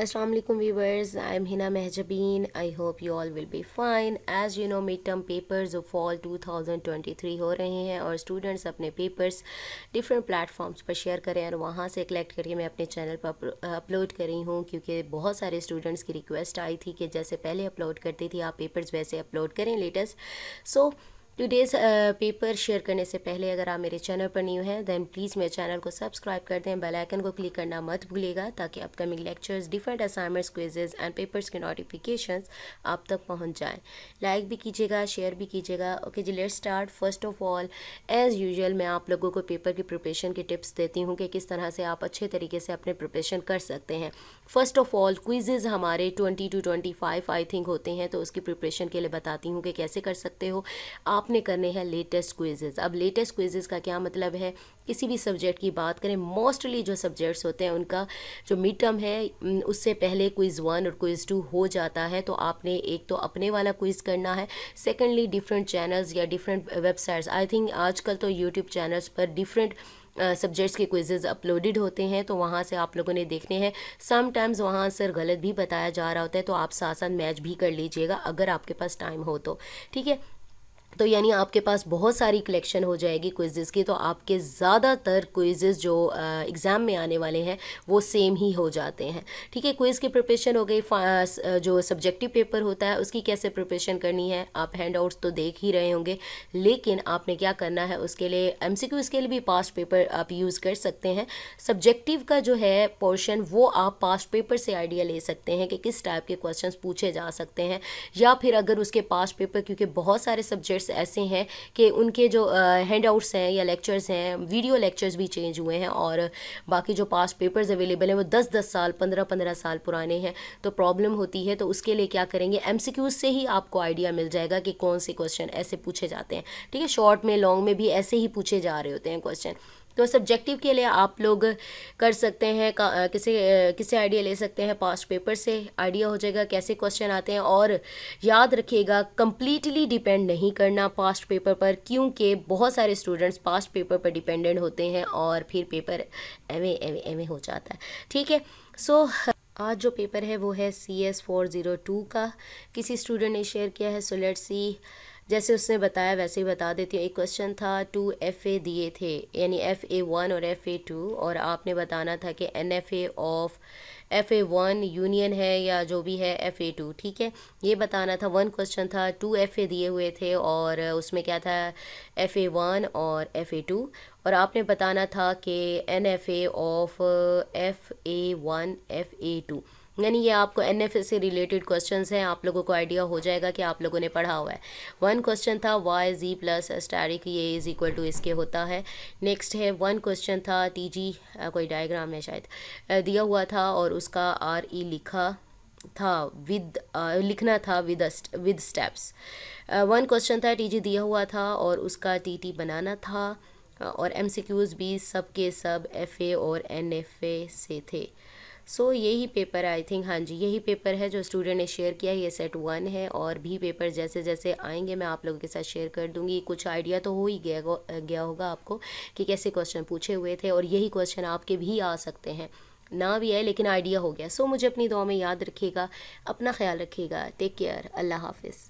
Assalamu alaikum viewers, I am Hina Mehjabeen. I hope you all will be fine. As you know, midterm papers of fall 2023 हो रहे हैं और students अपने papers different platforms पर share करें और वहाँ से कलेक्ट करके मैं अपने चैनल पर अपलोड कर रही हूँ, क्योंकि बहुत सारे स्टूडेंट्स की रिक्वेस्ट आई थी कि जैसे पहले अपलोड करती थी आप पेपर्स वैसे अपलोड करें लेटेस्ट। सो टुडेज़ पेपर शेयर करने से पहले अगर आप मेरे चैनल पर न्यू हैं देन प्लीज़ मेरे चैनल को सब्सक्राइब कर दें, बेल आइकन को क्लिक करना मत भूलिएगा ताकि upcoming lectures, different assignments, quizzes and papers के नोटिफिकेशंस आप तक पहुंच जाएं। लाइक भी कीजिएगा, शेयर भी कीजिएगा। ओके जी, let's start. First of all as usual मैं आप लोगों को पेपर की प्रिपरेशन की टिप्स देती हूँ कि किस तरह से आप अच्छे तरीके से अपने प्रिपरेशन कर सकते हैं। फर्स्ट ऑफ ऑल क्विजेज़ हमारे 20 to 25 आई थिंक होते हैं, तो उसकी प्रिपरेशन के लिए बताती हूँ कि कैसे कर सकते हो। आपने करने हैं लेटेस्ट क्विजेज़। अब लेटेस्ट क्विजेज़ का क्या मतलब है, किसी भी सब्जेक्ट की बात करें, मोस्टली जो सब्जेक्ट्स होते हैं उनका जो मिड टर्म है उससे पहले क्विज़ 1 और क्विज़ 2 हो जाता है, तो आपने एक तो अपने वाला क्विज़ करना है, सेकेंडली डिफरेंट चैनल्स या डिफरेंट वेबसाइट्स, आई थिंक आजकल तो यूट्यूब चैनल्स पर डिफरेंट सब्जेक्ट्स के क्विजेज़ अपलोडेड होते हैं, तो वहाँ से आप लोगों ने देखने हैं। समटाइम्स वहाँ आंसर गलत भी बताया जा रहा होता है, तो आप साथ साथ मैच भी कर लीजिएगा अगर आपके पास टाइम हो तो, ठीक है। तो यानी आपके पास बहुत सारी कलेक्शन हो जाएगी क्विज़ेज़ की, तो आपके ज़्यादातर क्विज़ेज़ जो एग्ज़ाम में आने वाले हैं वो सेम ही हो जाते हैं, ठीक है। क्विज़ की प्रिपरेशन हो गई। जो सब्जेक्टिव पेपर होता है उसकी कैसे प्रिपरेशन करनी है, आप हैंड आउट्स तो देख ही रहे होंगे, लेकिन आपने क्या करना है उसके लिए MCQs के लिए भी पास्ट पेपर आप यूज़ कर सकते हैं। सब्जेक्टिव का जो है पोर्शन वो आप पास्ट पेपर से आइडिया ले सकते हैं कि किस टाइप के क्वेश्चंस पूछे जा सकते हैं, या फिर अगर उसके पास्ट पेपर, क्योंकि बहुत सारे सब्जेक्ट्स ऐसे हैं कि उनके जो हैंड आउट्स हैं या लेक्चर्स हैं, वीडियो लेक्चर्स भी चेंज हुए हैं और बाकी जो पास्ट पेपर्स अवेलेबल हैं वो 10-10 साल 15-15 साल पुराने हैं, तो प्रॉब्लम होती है। तो उसके लिए क्या करेंगे, MCQs से ही आपको आइडिया मिल जाएगा कि कौन से क्वेश्चन ऐसे पूछे जाते हैं, ठीक है। शॉर्ट में लॉन्ग में भी ऐसे ही पूछे जा रहे होते हैं क्वेश्चन। तो सब्जेक्टिव के लिए आप लोग कर सकते हैं किसे आइडिया ले सकते हैं, पास्ट पेपर से आइडिया हो जाएगा कैसे क्वेश्चन आते हैं। और याद रखिएगा कंप्लीटली डिपेंड नहीं करना पास्ट पेपर पर, क्योंकि बहुत सारे स्टूडेंट्स पास्ट पेपर पर डिपेंडेंट होते हैं और फिर पेपर एवे हो जाता है, ठीक है। सो आज जो पेपर है वो है CS 402 का, किसी स्टूडेंट ने शेयर किया है। सो लेट्स सी, जैसे उसने बताया वैसे ही बता देती हूँ। एक क्वेश्चन था 2 FA दिए थे, यानी FA1 और FA2, और आपने बताना था कि NFA ऑफ FA1 यूनियन है या जो भी है FA2, ठीक है, ये बताना था। वन क्वेश्चन था 2 FA दिए हुए थे और उसमें क्या था FA1 और FA2, और आपने बताना था कि NFA ऑफ FA1 FA2, यानी ये आपको NFA से रिलेटेड क्वेश्चंस हैं, आप लोगों को आइडिया हो जाएगा कि आप लोगों ने पढ़ा हुआ है। वन क्वेश्चन था YZ प्लस स्टैटिक ये इज इक्वल टू इसके होता है। नेक्स्ट है वन क्वेश्चन था TG, कोई डायग्राम है शायद, दिया हुआ था और उसका RE लिखा था लिखना था विद स्टेप्स। वन क्वेश्चन था TG दिया हुआ था और उसका TT बनाना था, और MCQs भी सब के सब FA और NFA से थे। सो यही पेपर आई थिंक, हाँ जी यही पेपर है जो स्टूडेंट ने शेयर किया, ये सेट 1 है। और भी पेपर जैसे जैसे आएंगे मैं आप लोगों के साथ शेयर कर दूंगी। कुछ आइडिया तो हो ही गया होगा आपको कि कैसे क्वेश्चन पूछे हुए थे, और यही क्वेश्चन आपके भी आ सकते हैं, ना भी आए लेकिन आइडिया हो गया। सो मुझे अपनी दुआ में याद रखिएगा, अपना ख्याल रखिएगा, टेक केयर, अल्लाह हाफिज़।